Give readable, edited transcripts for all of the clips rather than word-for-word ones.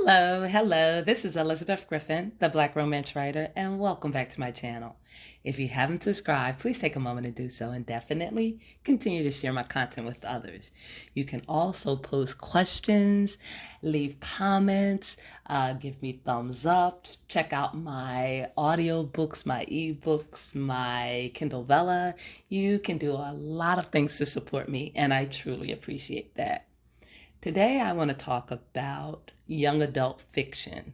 Hello. This is Elizabeth Griffin, the Black Romance Writer, and welcome back to my channel. If you haven't subscribed, please take a moment to do so and definitely continue to share my content with others. You can also post questions, leave comments, give me thumbs up, check out my audiobooks, my ebooks, my Kindle Vella. You can do a lot of things to support me, and I truly appreciate that. Today, I want to talk about young adult fiction,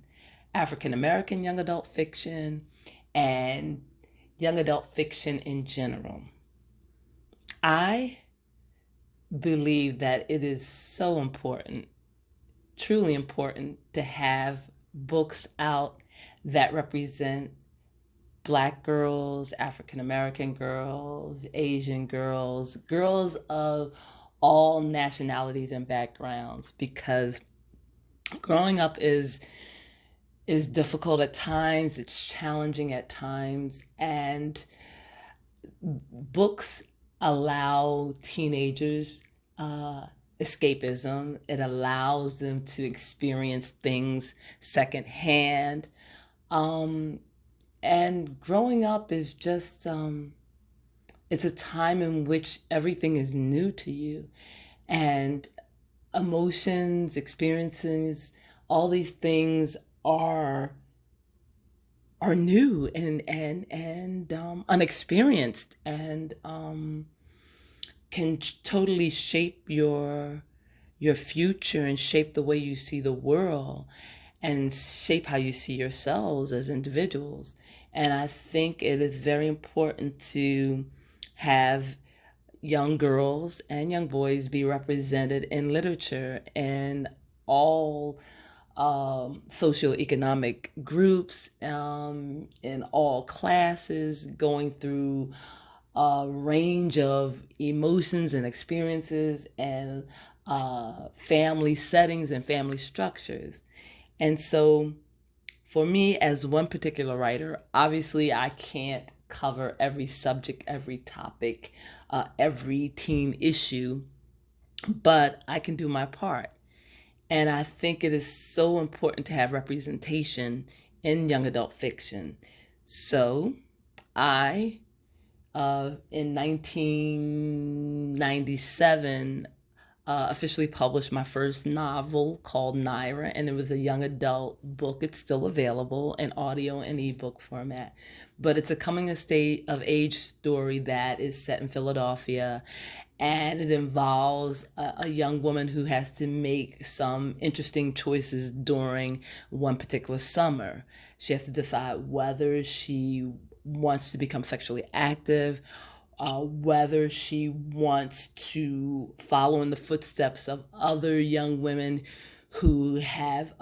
African American young adult fiction, and young adult fiction in general. I believe that it is so important, truly important, to have books out that represent Black girls, African American girls, Asian girls, girls of all nationalities and backgrounds, because growing up is difficult at times, it's challenging at times, and books allow teenagers escapism. It allows them to experience things secondhand. And growing up is just it's a time in which everything is new to you, and emotions, experiences, all these things are new and unexperienced, and can totally shape your future and shape the way you see the world and shape how you see yourselves as individuals. And I think it is very important to have young girls and young boys be represented in literature and all socioeconomic groups, in all classes, going through a range of emotions and experiences and family settings and family structures. And so for me, as one particular writer, obviously I can't cover every subject, every topic, every teen issue, but I can do my part. And I think it is so important to have representation in young adult fiction. So I, in 1997, officially published my first novel called Naira, and it was a young adult book. It's still available in audio and ebook format, but it's a coming of age story that is set in Philadelphia, and it involves a young woman who has to make some interesting choices during one particular summer. She has to decide whether she wants to become sexually active, whether she wants to follow in the footsteps of other young women who have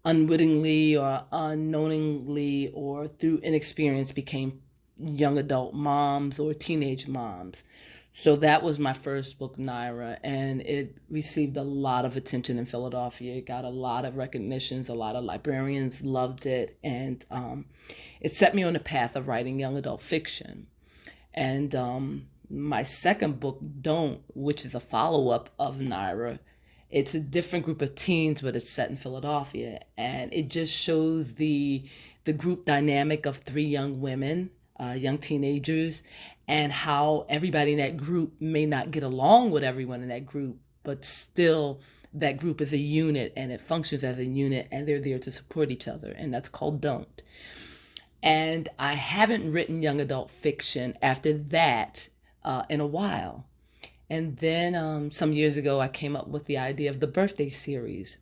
unwittingly or unknowingly or through inexperience became young adult moms or teenage moms. So that was my first book, Naira, and it received a lot of attention in Philadelphia. It got a lot of recognitions. A lot of librarians loved it, and it set me on the path of writing young adult fiction. And my second book, Don't, which is a follow-up of Naira, it's a different group of teens, but it's set in Philadelphia, and it just shows the group dynamic of three young women, young teenagers, and how everybody in that group may not get along with everyone in that group, but still that group is a unit and it functions as a unit, and they're there to support each other, and that's called Don't. And I haven't written young adult fiction after that in a while. And then some years ago, I came up with the idea of the birthday series.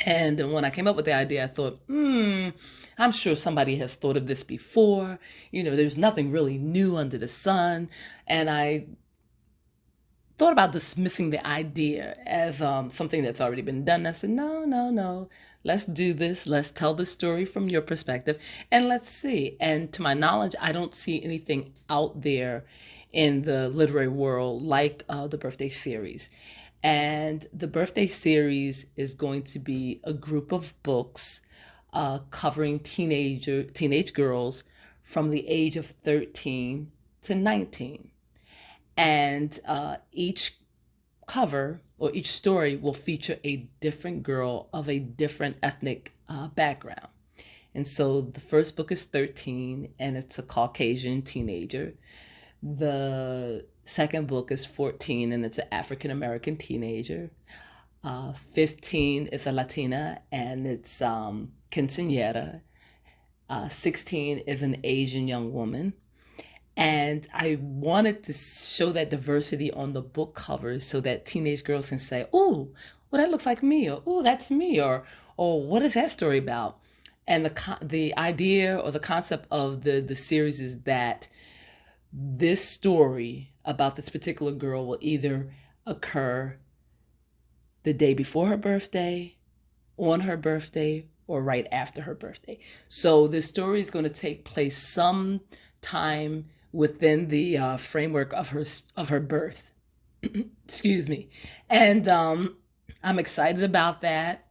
And when I came up with the idea, I thought, I'm sure somebody has thought of this before. There's nothing really new under the sun. And I thought about dismissing the idea as something that's already been done. I said, no. Let's do this. Let's tell the story from your perspective, and let's see. And to my knowledge, I don't see anything out there in the literary world like the birthday series. And the birthday series is going to be a group of books covering teenage girls from the age of 13 to 19. And each cover or each story will feature a different girl of a different ethnic background. And so the first book is 13, and it's a Caucasian teenager. The second book is 14, and it's an African American teenager. 15 is a Latina, and it's quinceañera. 16 is an Asian young woman. And I wanted to show that diversity on the book covers so that teenage girls can say, "Oh, well, that looks like me," or "Oh, that's me," or "What is that story about?" And the idea or the concept of the series is that this story about this particular girl will either occur the day before her birthday, on her birthday, or right after her birthday. So this story is going to take place sometime within the framework of her birth. Excuse me. And I'm excited about that.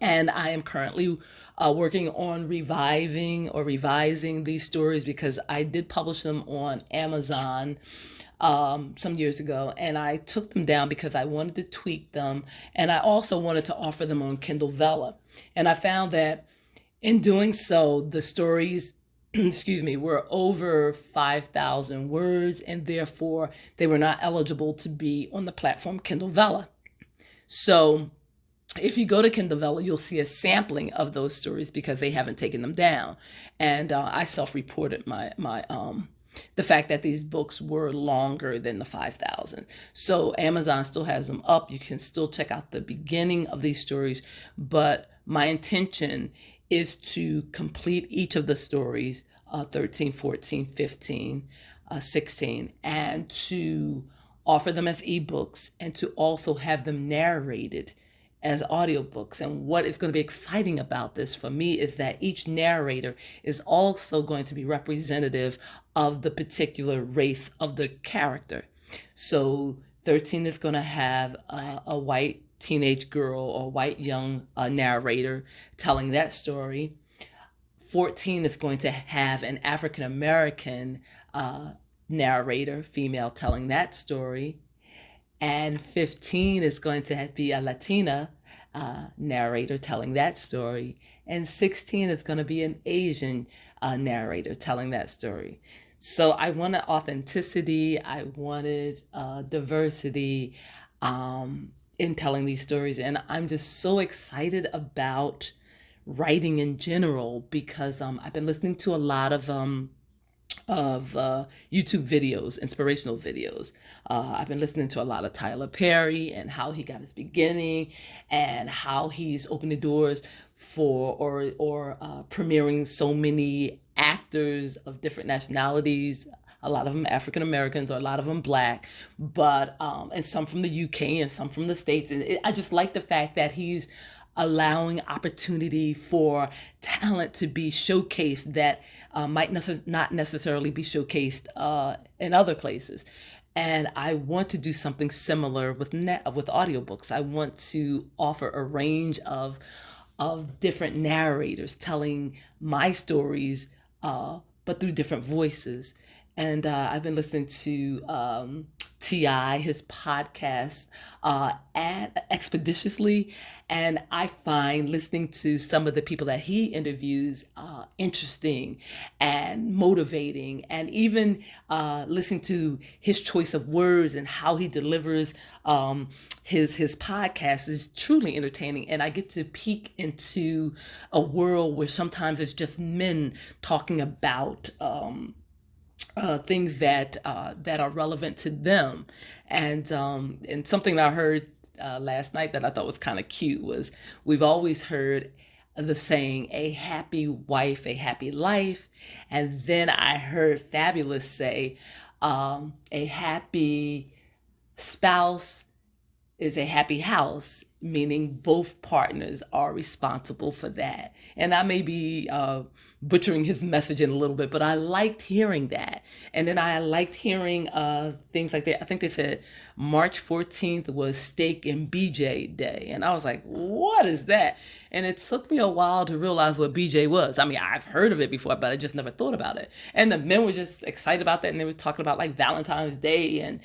And I am currently working on revising these stories because I did publish them on Amazon some years ago, and I took them down because I wanted to tweak them, and I also wanted to offer them on Kindle Vella. And I found that in doing so, the stories, excuse me, were over 5,000 words, and therefore they were not eligible to be on the platform Kindle Vella. So if you go to Kindle Vella, you'll see a sampling of those stories because they haven't taken them down. And I self-reported the fact that these books were longer than the 5,000. So Amazon still has them up. You can still check out the beginning of these stories. But my intention is to complete each of the stories, 13, 14, 15, 16, and to offer them as ebooks and to also have them narrated as audiobooks. And what is going to be exciting about this for me is that each narrator is also going to be representative of the particular race of the character. So 13 is going to have a white teenage girl or white young narrator telling that story. 14 is going to have an African American narrator, female, telling that story. And 15 is going to be a Latina narrator telling that story. And 16 is going to be an Asian narrator telling that story. So I wanted authenticity. I wanted diversity in telling these stories. And I'm just so excited about writing in general because I've been listening to a lot of YouTube videos, inspirational videos. I've been listening to a lot of Tyler Perry and how he got his beginning and how he's opened the doors for or premiering so many actors of different nationalities, a lot of them African Americans or a lot of them Black, but and some from the UK and some from the States. And I just like the fact that he's allowing opportunity for talent to be showcased that might not necessarily be showcased in other places. And I want to do something similar with audiobooks. I want to offer a range of different narrators telling my stories, but through different voices. And I've been listening to T.I., his podcast, and expeditiously. And I find listening to some of the people that he interviews interesting and motivating, and even listening to his choice of words and how he delivers his podcast is truly entertaining. And I get to peek into a world where sometimes it's just men talking about things that are relevant to them. And something that I heard last night that I thought was kind of cute was, we've always heard the saying, a happy wife, a happy life. And then I heard Fabulous say, a happy spouse is a happy house, meaning both partners are responsible for that. And I may be butchering his messaging a little bit, but I liked hearing that. And then I liked hearing things like that. I think they said March 14th was Steak and BJ Day. And I was like, what is that? And it took me a while to realize what BJ was. I mean, I've heard of it before, but I just never thought about it. And the men were just excited about that. And they were talking about like Valentine's Day and